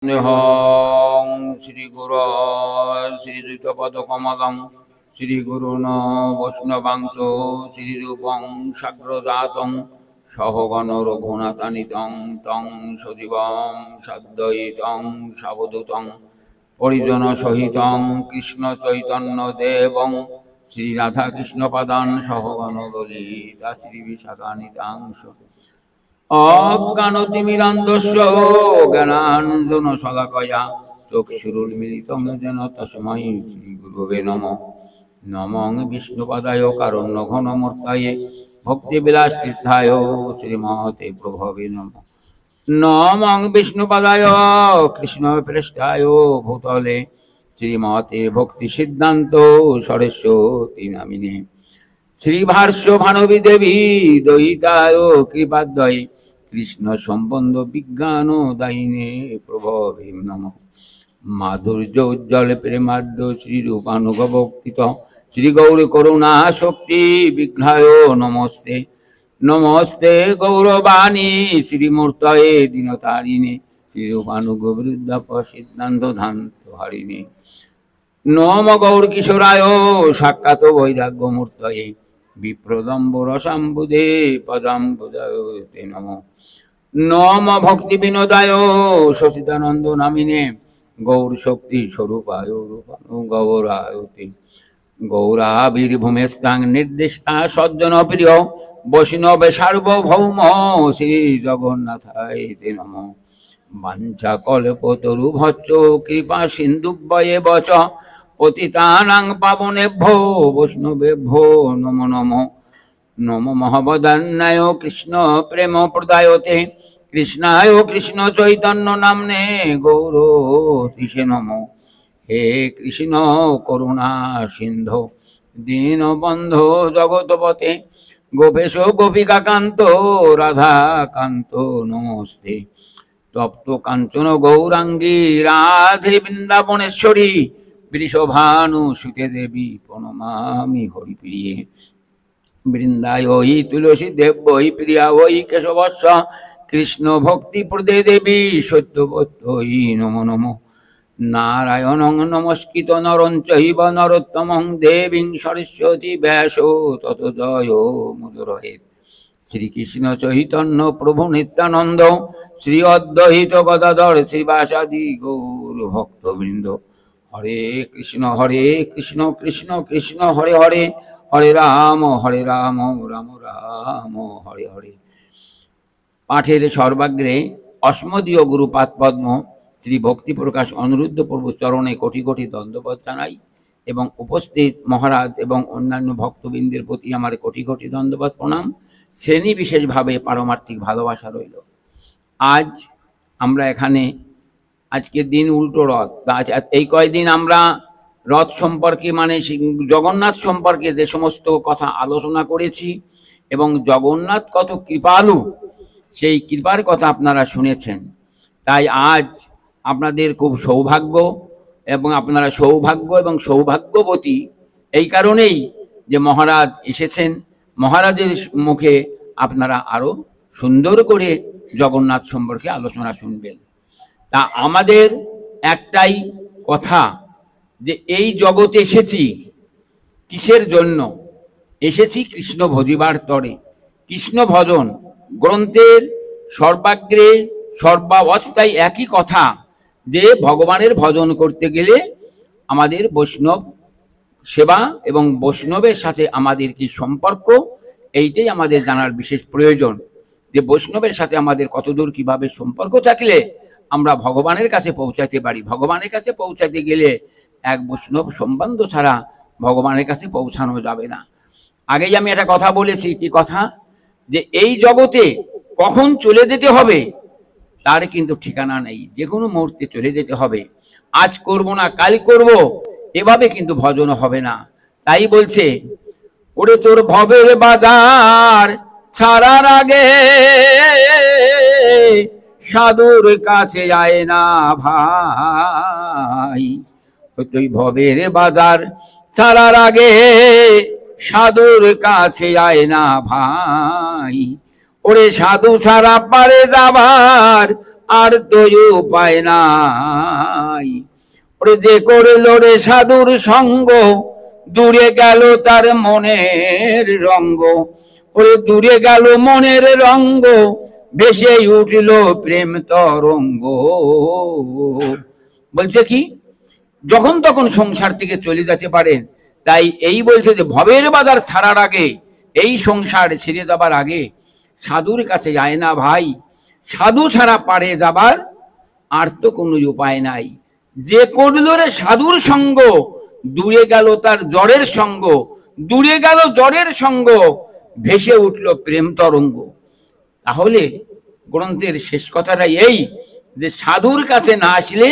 Hong Shri Guru শ্রীযুতপদ কমলং Shri গুরুন বৈষ্ণবাংশ শ্রীরূপং সাগ্রজাতং সহগণ রঘুনাথানিতং তং সজীবং সাদ্বৈতং সাবধূতং পরিজন সহিতং কৃষ্ণ চৈতন্য দেবং শ্রী রাধা কৃষ্ণ পাদান সহগণ ললিতা শ্রী বিশাখানিতাংশ অজ্ঞানতিমিরান্ধস্য জ্ঞানাঞ্জন শলাকয়া চক্ষুরুন্মিলিতং যেন তস্मै শ্রীগুরবে নমঃ। নমঃ বিষ্ণুপদায় কারুণ্যঘনমূর্তয়ে ভক্তিবিলাসতীর্থায় শ্রীমতে প্রভবে নমঃ। নমঃ বিষ্ণুপদায় কৃষ্ণপ্রেষ্ঠায় ভূতলে শ্রীমতে ভক্তিসিদ্ধান্ত সরস্বতী নামিনে। শ্রীভাষ্য ভানবী দেবী দয়িতায় কৃপাদ্বয়ে কৃষ্ণ সম্বন্ধ বিজ্ঞান দায়িনে প্রভবে নমঃ। মাধুর্য উজ্জ্বল প্রেমার্য শ্রীরূপানুগভক্তিত শ্রী গৌর করুণা শক্তি বিঘ্নায় নমস্তে। নমস্তে গৌরবাণী শ্রীমূর্তয়ে দীনতারিণে শ্রীরূপানুগবৃদ্ধপ সিদ্ধান্ত ধান্ত হারিণে। নম গৌর কিশোরায় সাক্ষাৎ বৈরাগ্যমূর্তয়ে বিপ্রদম্ব রসাম্বুধে পদাম্বুজতে নমঃ। নম ভক্তি বিনোদায় সচিদানন্দ নামিনে গৌর শক্তি স্বরূপায় রূপানুগৌরায়তে। গৌরাবির্ভূমেস্তাং নির্দিষ্টা সজ্জন প্রিয় বৈষ্ণবে সার্বভৌম শ্রী জগন্নাথায় তে নমঃ। বাঞ্ছা কল্পতরুভচ্চ কৃপা সিন্ধুভ্যয়ে বচ পতিতানাং পাবনেভ্যো বৈষ্ণবেভ্যো নমো নমঃ। নমো মহাবদান্যায় কৃষ্ণ প্রেম প্রদায়তে কৃষ্ণায় কৃষ্ণ চৈতন্য নামনে গৌরতীশে নমঃ। হে কৃষ্ণ করুণা সিন্ধু দীনবন্ধো জগৎপতে গোপেশ গোপিকাকান্ত রাধাকান্ত নমস্তে। তপ্ত কাঞ্চন গৌরাঙ্গী রাধে বৃন্দাবনেশ্বরী বৃষভানু সুতে দেবী প্রণমামি হরিপ্রিয়ে। বৃন্দায় ওই তুলসী দেব ওই প্রিয়া ওই কেশবস্য কৃষ্ণ ভক্তি প্রদে দেবী সত্যবত্যই নমো নমঃ। নারায়ণং নমস্কৃত নরং চৈব নরোত্তমং দেবীং সরস্বতী ব্যাসো তত জয় মুদুরহেত। শ্রীকৃষ্ণ চৈতন্য প্রভু নিত্যানন্দ শ্রী অদ্বৈত গদাধর শ্রীবাসাদি গৌর ভক্তবৃন্দ। হরে কৃষ্ণ কৃষ্ণ কৃষ্ণ হরে হরে হরে রাম রাম রাম হরে হরে। পাঠের সর্বাগ্রে অস্মদীয় গুরুপাদ পদ্ম শ্রী ভক্তি প্রকাশ অনুরুদ্ধ প্রভু চরণে কোটি কোটি দণ্ডবত জানাই এবং উপস্থিত মহারাজ এবং অন্যান্য ভক্তবৃন্দের প্রতি আমার কোটি কোটি দণ্ডবত প্রণাম। শ্রেণী বিশেষভাবে পারমার্থিক ভালোবাসা রইল। আজ আমরা এখানে আজকের দিন উল্টো রথ। এই কয়েকদিন আমরা রথ সম্পর্কে মানে জগন্নাথ সম্পর্কে যে সমস্ত কথা আলোচনা করেছি এবং জগন্নাথ কত কৃপালু সেই কৃপার কথা আপনারা শুনেছেন। তাই আজ আপনাদের খুব সৌভাগ্য এবং আপনারা সৌভাগ্য এবং সৌভাগ্যবতী এই কারণেই যে মহারাজ এসেছেন। মহারাজের মুখে আপনারা আরো সুন্দর করে জগন্নাথ সম্পর্কে আলোচনা শুনবেন। তা আমাদের একটাই কথা যে এই জগতে এসেছি কিসের জন্য? এসেছি কৃষ্ণ ভজিবার তরে। কৃষ্ণ ভজন গ্রন্থের সর্বাগ্রে সর্বাবস্থায় একই কথা যে ভগবানের ভজন করতে গেলে আমাদের বৈষ্ণব সেবা এবং বৈষ্ণবের সাথে আমাদের কি সম্পর্ক এইটাই আমাদের জানার বিশেষ প্রয়োজন। যে বৈষ্ণবের সাথে আমাদের কতদূর কিভাবে সম্পর্ক থাকলে আমরা ভগবানের কাছে পৌঁছাতে পারি। ভগবানের কাছে পৌঁছাতে গেলে এক বৈষ্ণব সম্বন্ধ ছাড়া ভগবানের কাছে পৌঁছানো যাবে না। আগেই আমি একটা কথা বলেছি, কি কথা? যে এই জগতে কখন চলে যেতে হবে তার কিন্তু ঠিকানা নেই। যে কোনো মুহূর্তে চলে যেতে হবে। আজ করব না কাল করব এভাবে কিন্তু ভজন হবে না। তাই বলছে, ওরে তোর ভবের বাজার ছাড়ার আগে সাধুর কাছে যায় না ভাই। তুই ভবের বাজার ছাড়ার আগে সাধুর কাছে যায় না ভাই। ওরে সাধু ছাড়া পারে যাবার আর তো উপায় নাই। ওরে যে করলো রে সাধুর সঙ্গ, দূরে গেল তার মনের রঙ্গ। ওরে দূরে গেল মনের রঙ্গ, ভেসে উঠল প্রেম তরঙ্গ। বলছে কি, যখন তখন সংসার থেকে চলে যেতে পারেন। তাই এই বলছে যে ভবের বাজার ছাড়ার আগে, এই সংসার ছেড়ে যাবার আগে সাধুর কাছে যায় না ভাই। সাধু ছাড়া পারে যাবার আর তো কোনো উপায় নাই। যে করল রে সাধুর সঙ্গ, দূরে গেল তার জড়ের সঙ্গ। দূরে গেল জড়ের সঙ্গ, ভেসে উঠল প্রেম তরঙ্গ। তাহলে গ্রন্থের শেষ কথাটা এই যে সাধুর কাছে না আসলে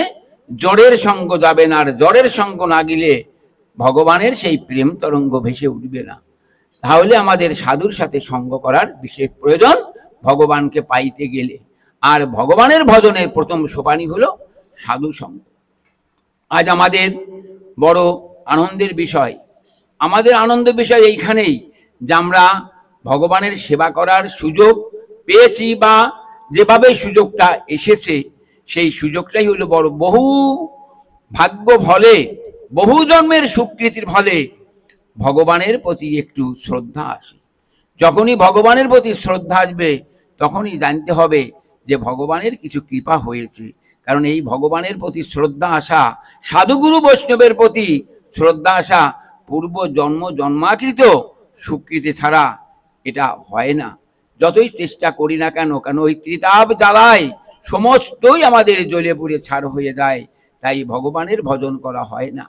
জড়ের সঙ্গ যাবে না, আর জড়ের সঙ্গ না গেলে ভগবানের সেই প্রেম তরঙ্গ ভেসে উঠবে না। তাহলে আমাদের সাধুর সাথে সঙ্গ করার বিশেষ প্রয়োজন ভগবানকে পাইতে গেলে। আর ভগবানের ভজনের প্রথম সোপানি হলো সাধু সঙ্গ। আজ আমাদের বড় আনন্দের বিষয়, আমাদের আনন্দের বিষয় এইখানেই যে আমরা ভগবানের সেবা করার সুযোগ পেয়েছি, বা যেভাবে সুযোগটা এসেছে সেই সুযোগটাই হলো বড়। বহু ভাগ্য ফলে, বহু জন্মের স্বীকৃতির ফলে ভগবানের প্রতি একটু শ্রদ্ধা আসে। যখনই ভগবানের প্রতি শ্রদ্ধা আসবে তখনই জানতে হবে যে ভগবানের কিছু কৃপা হয়েছে। কারণ এই ভগবানের প্রতি শ্রদ্ধা আসা, সাধুগুরু বৈষ্ণবের প্রতি শ্রদ্ধা আসা পূর্ব জন্ম জন্মাকৃত স্বীকৃতি ছাড়া এটা হয় না। যতই চেষ্টা করি না কেন, কেন ওই ত্রিতাপ জ্বালায় সমস্তই আমাদের জ্বলে পুড়ে ছাড় হয়ে যায়। তাই ভগবানের ভজন করা হয় না।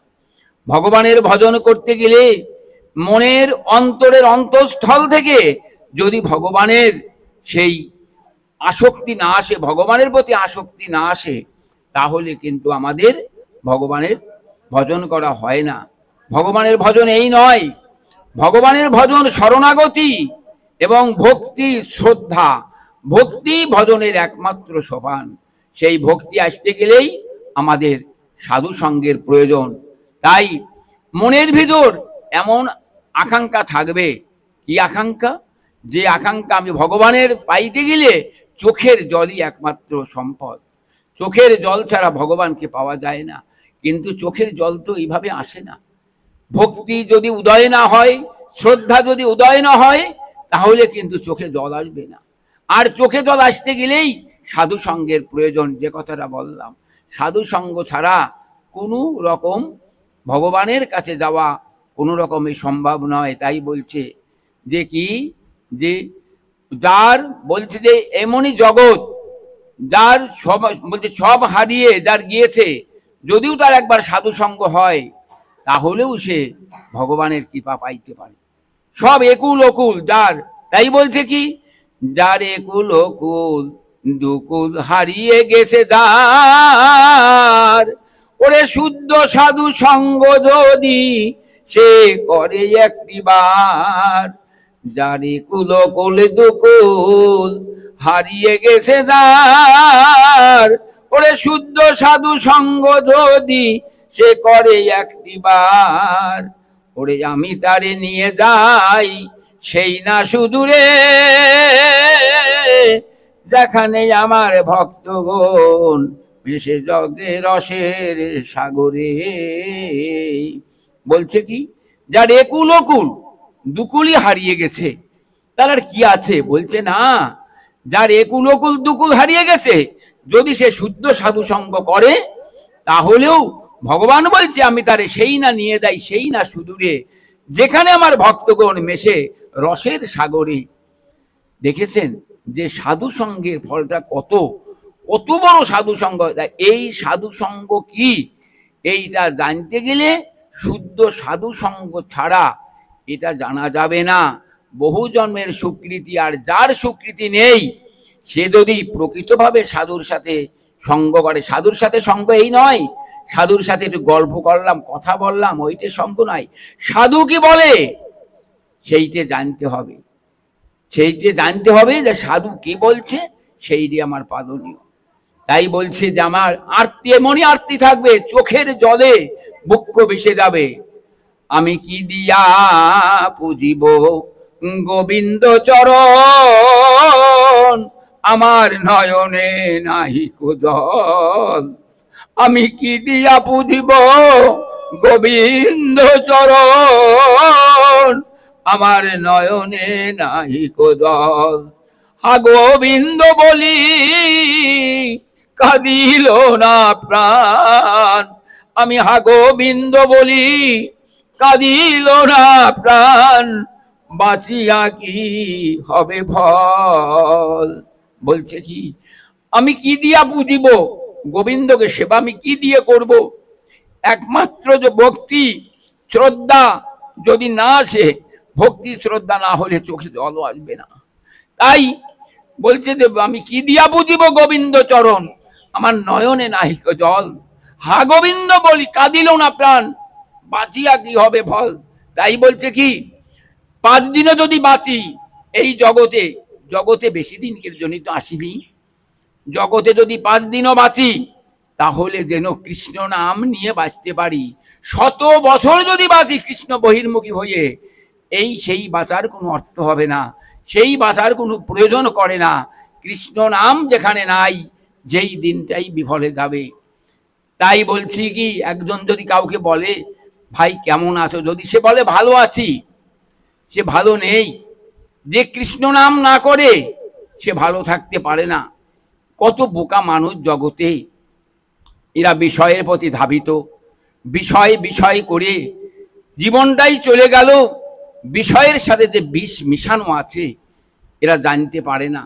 ভগবানের ভজন করতে গেলে মনের অন্তরের অন্তঃস্থল থেকে যদি ভগবানের সেই আসক্তি না আসে, ভগবানের প্রতি আসক্তি না আসে, তাহলে কিন্তু আমাদের ভগবানের ভজন করা হয় না। ভগবানের ভজন এই নয়, ভগবানের ভজন শরণাগতি এবং ভক্তি শ্রদ্ধা। ভক্তি ভজনের একমাত্র সোপান। সেই ভক্তি আসতে গেলেই আমাদের সাধু সঙ্গের প্রয়োজন। তাই মনের ভিতর এমন আকাঙ্ক্ষা থাকবে, কি আকাঙ্ক্ষা? যে আকাঙ্ক্ষা আমি ভগবানের পাইতে গেলে চোখের জলই একমাত্র সম্পদ। চোখের জল ছাড়া ভগবানকে পাওয়া যায় না। কিন্তু চোখের জল তো এইভাবে আসে না। ভক্তি যদি উদয় না হয়, শ্রদ্ধা যদি উদয় না হয়, তাহলে কিন্তু চোখে জল আসবে না। আর চোখে জল আসতে গেলেই সাধু সঙ্গের প্রয়োজন। যে কথাটা বললাম, সাধু সঙ্গ ছাড়া কোনো রকম ভগবানের কাছে যাওয়া কোনো রকমই সম্ভব নয়। তাই বলছে যে কি, যে যার বলছে যে এমনই জগৎ, যার সব বলছে সব হারিয়ে যার গিয়েছে, যদিও তার একবার সাধু সঙ্গ হয় তাহলেও সে ভগবানের কৃপা পাইতে পারে। সব একুল অকুল যার, তাই বলছে কি, যার একুল অকুল দুকুল হারিয়ে গেছে যার, ওরে শুদ্ধ সাধু সঙ্গ যদি সে করে একটিবার। যার একুল অকুল দুকুল হারিয়ে গেছে যার, ওরে শুদ্ধ সাধু সঙ্গ যদি সে করে একটিবার। ওরে আমি তারে নিয়ে যাই সেই না সুদূরে, যেখানে আমার ভক্তগণ ভেসে জগে রসের সাগরে। বলছে কি, যার একুল অকুল দুকুলই হারিয়ে গেছে তার আর কি আছে? বলছে না, যার একুল অকুল দুকুল হারিয়ে গেছে যদি সে শুদ্ধ সাধু সঙ্গ করে তাহলেও ভগবান বলছে আমি তারে সেই না নিয়ে যাই সেই না সুদূরে, যেখানে আমার ভক্তগণ মেশে রসের সাগরে। দেখেছেন যে সাধু সঙ্গের ফলটা কত কত বড় সাধু সঙ্গ। এই সাধু সঙ্গ কি, এইটা জানতে গেলে শুদ্ধ সাধু সঙ্গ ছাড়া এটা জানা যাবে না। বহু জন্মের স্বীকৃতি, আর যার স্বীকৃতি নেই সে যদি প্রকৃতভাবে সাধুর সাথে সঙ্গ করে, সাধুর সাথে সঙ্গ এই নয় সাধুর সাথে একটু গল্প করলাম কথা বললাম ওইটা সঙ্গ নয়। সাধু কি বলে সেইটা জানতে হবে, সেইটা জানতে হবে যে সাধু কি বলছে, সেইটি আমার পালনীয়। তাই বলছে যে আমার আরতি এমনই আরতি থাকবে চোখের জলে বুক ভেসে যাবে। আমি কি দিয়া পুজিব গোবিন্দ চরণ, আমার নয়নে নাহি কোদল। আমি কি দিয়া বুঝিব গোবিন্দ চরণ, আমার নয়নে নাহি কোদল। হা গোবিন্দ বলি কাঁদিল না প্রাণ, আমি হা গোবিন্দ বলি কাঁদিল না প্রাণ, বাঁচিয়া কি হবে ফল। বলছে কি, আমি কি দিয়া বুঝিব গোবিন্দকে সেবা আমি কি দিয়ে করব? একমাত্র যে ভক্তি শ্রদ্ধা যদি না আসে, ভক্তি শ্রদ্ধা না হলে চোখে জলও আসবে না। তাই বলছে যে আমি কি দিয়া বুঝিব গোবিন্দ চরণ, আমার নয়নে নাহি জল। হা গোবিন্দ বলি কাঁদিল না প্রাণ, বাঁচিয়া কি হবে ফল। তাই বলছে কি, 5 দিনও যদি বাঁচি এই জগতে, জগতে বেশি দিনের জন্য তো আসিনি, জগতে যদি 5 দিনও বাঁচি তাহলে যেন কৃষ্ণ নাম নিয়ে বাঁচতে পারি। 100 বছর যদি বাঁচি কৃষ্ণ বহির্মুখী হয়ে, এই সেই বাঁচার কোনো অর্থ হবে না, সেই বাঁচার কোনো প্রয়োজন করে না। কৃষ্ণ নাম যেখানে নাই, যেই দিনটাই বিফলে যাবে। তাই বলছি কি, একজন যদি কাউকে বলে ভাই কেমন আছো, যদি সে বলে ভালো আছি, সে ভালো নেই। যে কৃষ্ণ নাম না করে সে ভালো থাকতে পারে না। কত বোকা মানুষ জগতে, এরা বিষয়ের প্রতি ধাবিত, বিষয় বিষয় করে জীবনটাই চলে গেল। বিষয়ের সাথে যে বিষ মিশানো আছে এরা জানতে পারে না।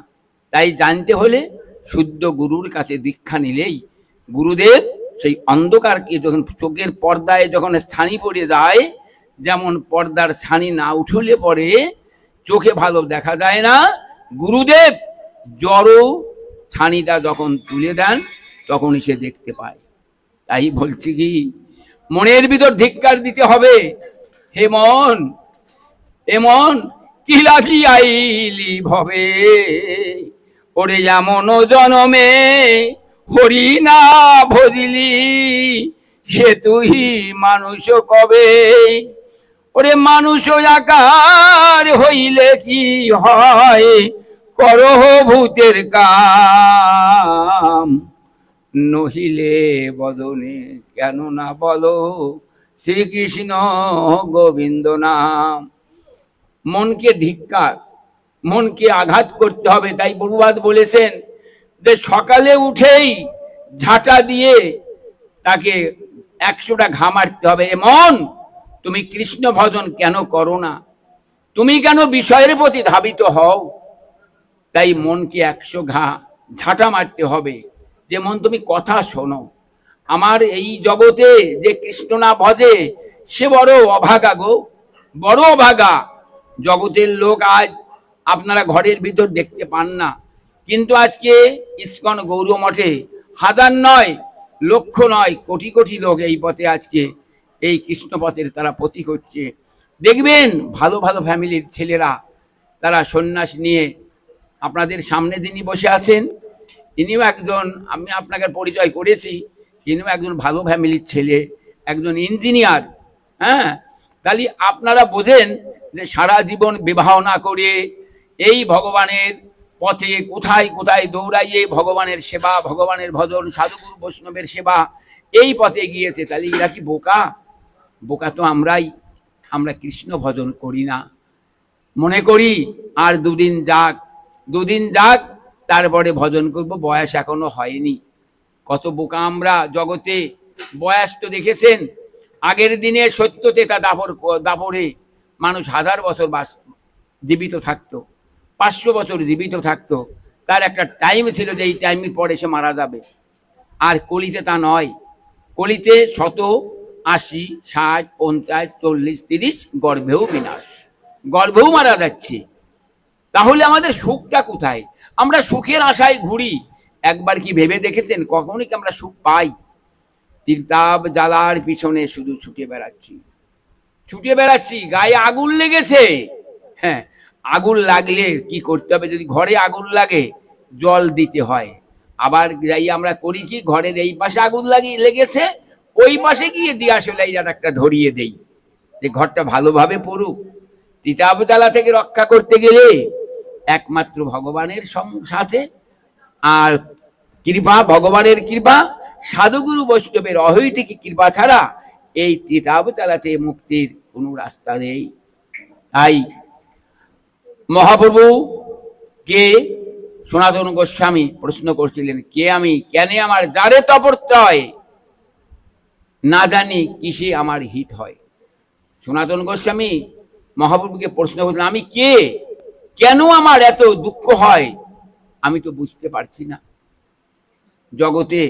তাই জানতে হলে শুদ্ধ গুরুর কাছে দীক্ষা নিলেই, গুরুদেব সেই অন্ধকারকে যখন চোখের পর্দায় যখন ছানি পড়ে যায়, যেমন পর্দার ছানি না উঠলে পরে চোখে ভালো দেখা যায় না, গুরুদেব জড়ো ছানিটা যখন তুলে দেন তখনই সে দেখতে পায়। তাই বলছি কি, মনের ভিতর ধিক্কার দিতে হবে। হে মন, এ মন কি লাগি আইলি ভবে, ওরে যেমন জনমে হরি না ভজিলি, সে তুই মানুষ কবে। ওরে মানুষ আকার হইলে কি হয়, করহ ভূতের কাম, নহিলে বদনে কেন না বলো শ্রীকৃষ্ণ গোবিন্দ নাম। মনকে ধিক্কার, মনকে আঘাত করতে হবে। তাই প্রভুপাদ বলেছেন যে সকালে উঠেই ঝাঁটা দিয়ে তাকে 100টা ঘা মারতে হবে। মন, তুমি কৃষ্ণ ভজন কেন করো না? তুমি কেন বিষয়ের প্রতি ধাবিত হও? তাই মনকে 100 ঘা ঝাঁটা মারতে হবে যে মন তুমি কথা শোনো। আমার এই জগতে যে কৃষ্ণ না ভজে সে বড় অভাগা গো, বড় অভাগা। জগতের লোক আজ আপনারা ঘরের ভিতর দেখতে পান না, কিন্তু আজকে ইস্কন গৌর মঠে হাজার নয়, লক্ষ নয়, কোটি কোটি লোক এই পথে আজকে এই কৃষ্ণ পথের তারা পথিক হচ্ছে। দেখবেন ভালো ভালো ফ্যামিলির ছেলেরা তারা সন্ন্যাস নিয়ে আপনাদের সামনে যিনি বসে আছেন, ইনিও একজন, আমি আপনাকে পরিচয় করেছি, ইনিও একজন ভালো ফ্যামিলির ছেলে, একজন ইঞ্জিনিয়ার। হ্যাঁ, তাহলে আপনারা বোঝেন যে সারা জীবন বিবাহ না করে এই ভগবানের পথে কোথায় কোথায় দৌড়াইয়ে ভগবানের সেবা, ভগবানের ভজন, সাধুগুরু বৈষ্ণবের সেবা, এই পথে গিয়েছে। তাহলে এরা কি বোকা? বোকা তো আমরাই। আমরা কৃষ্ণ ভজন করি না, মনে করি আর 2 দিন যাক, 2 দিন যাক তারপরে ভজন করব, বয়স এখনো হয়নি। কত বোকা আমরা জগতে। বয়স তো দেখেছেন, আগের দিনে সত্যতেতা দাপরে মানুষ 1000 বছর জীবিত থাকতো, 500 বছর জীবিত থাকতো। তার একটা টাইম ছিল যে এই টাইমের পরে সে মারা যাবে। আর কলিতে তা নয়, কলিতে 100, 80, 60, 50, 40, 30 গর্ভেও বিনাশ, গর্ভেও মারা যাচ্ছে। তাহলে আমাদের সুখটা কোথায়? আমরা সুখের আশায় ঘুরি। একবার কি ভেবে দেখেছেন কখনই কি আমরা সুখ পাই? তিলতাপ জ্বালার পিছনে শুধু ছুটে বেড়াচ্ছি, ছুটে বেড়াচ্ছি। গায়ে আগুন লেগেছে, হ্যাঁ, আগুন লাগলে কি করতে হবে? যদি ঘরে আগুন লাগে জল দিতে হয়। আবার যাই আমরা করি কি, ঘরের এই পাশে আগুন লেগেছে, ওই পাশে গিয়ে দিয়া সেলাইজার একটা ধরিয়ে দেই যে ঘরটা ভালোভাবে পড়ুক। তিতাব জ্বালা থেকে রক্ষা করতে গেলে একমাত্র ভগবানের সাথে আর কৃপা, ভগবানের কৃপা, সাধুগুরু বৈষ্ণবের অহৈতুকী কৃপা ছাড়া এই ত্রিতাবতালাতে মুক্তির কোনো রাস্তা নেই। তাই মহাপ্রভু কে সনাতন গোস্বামী প্রশ্ন করছিলেন, কে আমি, কেন আমার যারে তপর্তয়, না জানি কিসে আমার হিত হয়। সনাতন গোস্বামী মহাপ্রভুকে প্রশ্ন করছিলেন, আমি কে, কেন আমার এত দুঃখ হয়, আমি তো বুঝতে পারছি না। জগতে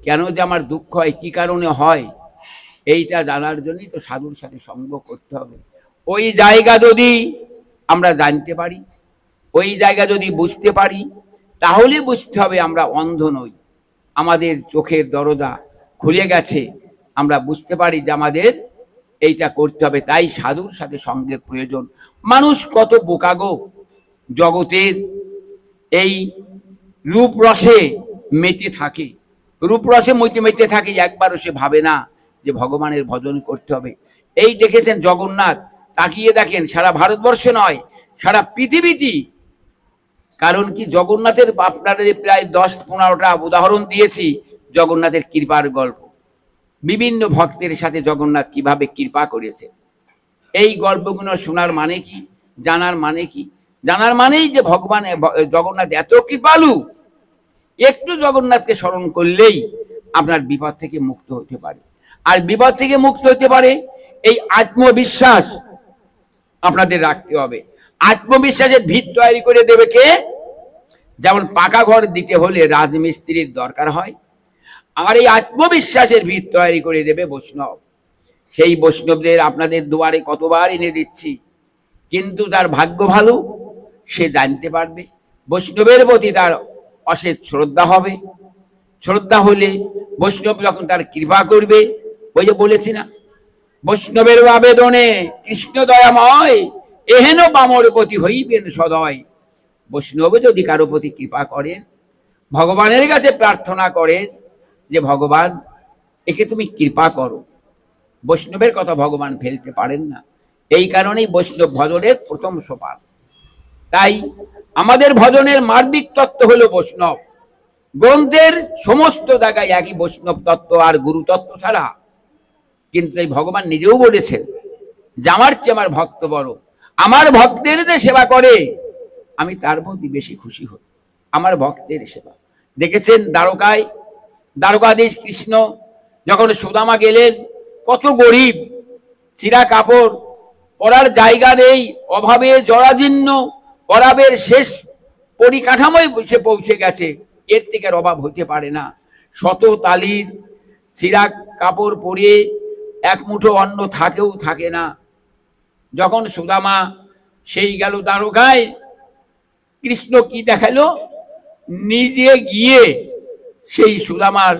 কেন যে আমার দুঃখ হয়, কি কারণে হয়, এইটা জানার জন্যই তো সাধুর সাথে সঙ্গ করতে হবে। ওই জায়গা যদি আমরা জানতে পারি, ওই জায়গা যদি বুঝতে পারি, তাহলে বুঝতে হবে আমরা অন্ধ নই, আমাদের চোখের দরজা খুলে গেছে, আমরা বুঝতে পারি যে আমাদের এইটা করতে হবে। তাই সাধুর সাথে সঙ্গের প্রয়োজন। মানুষ কত বোকা গো, জগতের এই রূপরসে মেতে থাকে, রূপরসে মেতে থাকে, একবারও সে ভাবে না যে ভগবানের ভজন করতে হবে। এই দেখেছেন জগন্নাথ, তাকিয়ে দেখেন সারা ভারতবর্ষে নয়, সারা পৃথিবীতে। কারণ কি, জগন্নাথের আপনাদের প্রায় 10-15টা উদাহরণ দিয়েছি জগন্নাথের কৃপার গল্প। বিভিন্ন ভক্তের সাথে জগন্নাথ কিভাবে কৃপা করেছে, এই গল্পগুলো শোনার মানে কি, জানার মানে কি, জানার মানেই যে ভগবান জগন্নাথ এত কৃপালু। একটু জগন্নাথকে স্মরণ করলেই আপনার বিপদ থেকে মুক্ত হতে পারে। আর বিপদ থেকে মুক্ত হতে পারে এই আত্মবিশ্বাস আপনাদের রাখতে হবে। আত্মবিশ্বাসের ভিত তৈরি করে দেবে কে? যেমন পাকা ঘর দিতে হলে রাজমিস্ত্রির দরকার হয়, আর এই আত্মবিশ্বাসের ভিত তৈরি করে দেবে বৈষ্ণব। সেই বৈষ্ণবদের আপনাদের দুয়ারে কতবার এনে দিচ্ছি, কিন্তু তার ভাগ্য ভালো, সে জানতে পারবে বৈষ্ণবের প্রতি তার অশেষ শ্রদ্ধা হবে। শ্রদ্ধা হলে বৈষ্ণব যখন তার কৃপা করবে, ওই যে বলেছি না, বৈষ্ণবের আবেদনে কৃষ্ণ দয়াময়, এহেন বামর প্রতি হইবেন সদয়। বৈষ্ণব যদি কারো প্রতি কৃপা করেন, ভগবানের কাছে প্রার্থনা করেন যে ভগবান একে তুমি কৃপা করো, বৈষ্ণবের কথা ভগবান ফেলতে পারেন না। এই কারণেই বৈষ্ণব ভজনের প্রথম সোপান। তাই আমাদের ভজনের মার্মিক তত্ত্ব হলো বৈষ্ণব। গ্রন্থের সমস্ত জায়গায় একই বৈষ্ণব তত্ত্ব আর গুরু তত্ত্ব ছাড়া। কিন্তু এই ভগবান নিজেও বলেছেন যে আমার চেয়ে আমার ভক্ত বড়, আমার ভক্তের যে সেবা করে আমি তার প্রতি বেশি খুশি হই, আমার ভক্তের সেবা। দেখেছেন দ্বারকায়, দ্বারকাধীশ কৃষ্ণ যখন সুদামা গেলেন, কত গরিব, চিরা কাপড় পরার জায়গা নেই, অভাবে জরাজীর্ণ, অভাবের শেষ পরিকাঠামোয় সে পৌঁছে গেছে, এর থেকে অভাব হতে পারে না। শত তালির চিরা কাপড় পরিয়ে এক মুঠো অন্ন থাকেও থাকে না। যখন সুদামা সেই গেল দ্বারকায়, কৃষ্ণ কি দেখালো, নিজে গিয়ে সেই সুদামার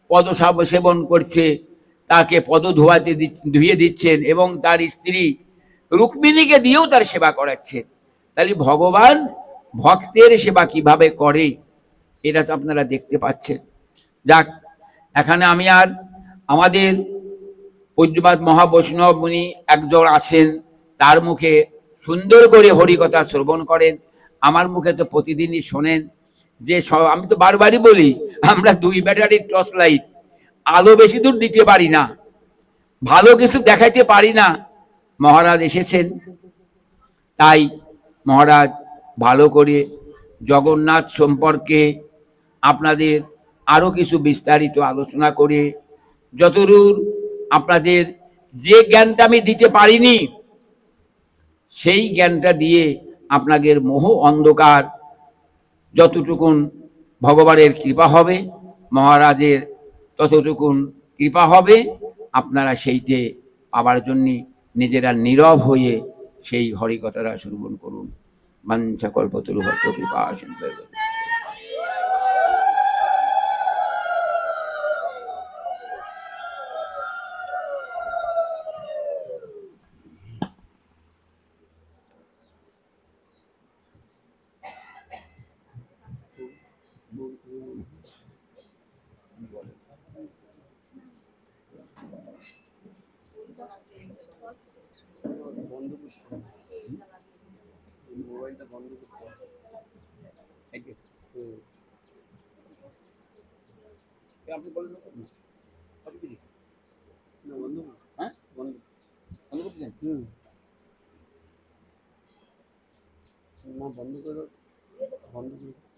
পদ সেবন করছে, তাকে পদ ধুয়ে দিচ্ছেন এবং তার স্ত্রী রুক্মিণীকে দিয়েও তার সেবা করাচ্ছে। তাহলে ভগবান ভক্তের সেবা কিভাবে করে এটা তো আপনারা দেখতে পাচ্ছেন। যাক, এখানে আমি আর আমাদের পূজ্যপাদ মহাবৈষ্ণব মুনি একজন আছেন, তার মুখে সুন্দর করে হরিকথা শ্রবণ করেন, আমার মুখে তো প্রতিদিনই শোনেন। যে আমি তো বারবারই বলি, আমরা 2 ব্যাটারির টর্চ লাইট, আলো বেশি দূর দিতে পারি না, ভালো কিছু দেখাইতে পারি না। মহারাজ এসেছেন, তাই মহারাজ ভালো করে জগন্নাথ সম্পর্কে আপনাদের আরো কিছু বিস্তারিত আলোচনা করে, যতদূর আপনাদের যে জ্ঞানটা আমি দিতে পারিনি সেই জ্ঞানটা দিয়ে আপনাদের মোহ অন্ধকার যতটুকুন ভগবানের কৃপা হবে, মহারাজের ততটুকুন কৃপা হবে, আপনারা সেইটে পাবার জন্যে নিজেরা নীরব হয়ে সেই হরিকথাটা শ্রবণ করুন। বাঞ্ছা কল্পতরুভ্যশ্চ কৃপা সিন্ধু। মোবাইলটা বন্ধ করতে হবে। আপনি বলেন না কত কি না বন্ধ না, হ্যাঁ বন্ধ। বন্ধ করতেছেন না বন্ধ করে, বন্ধ করে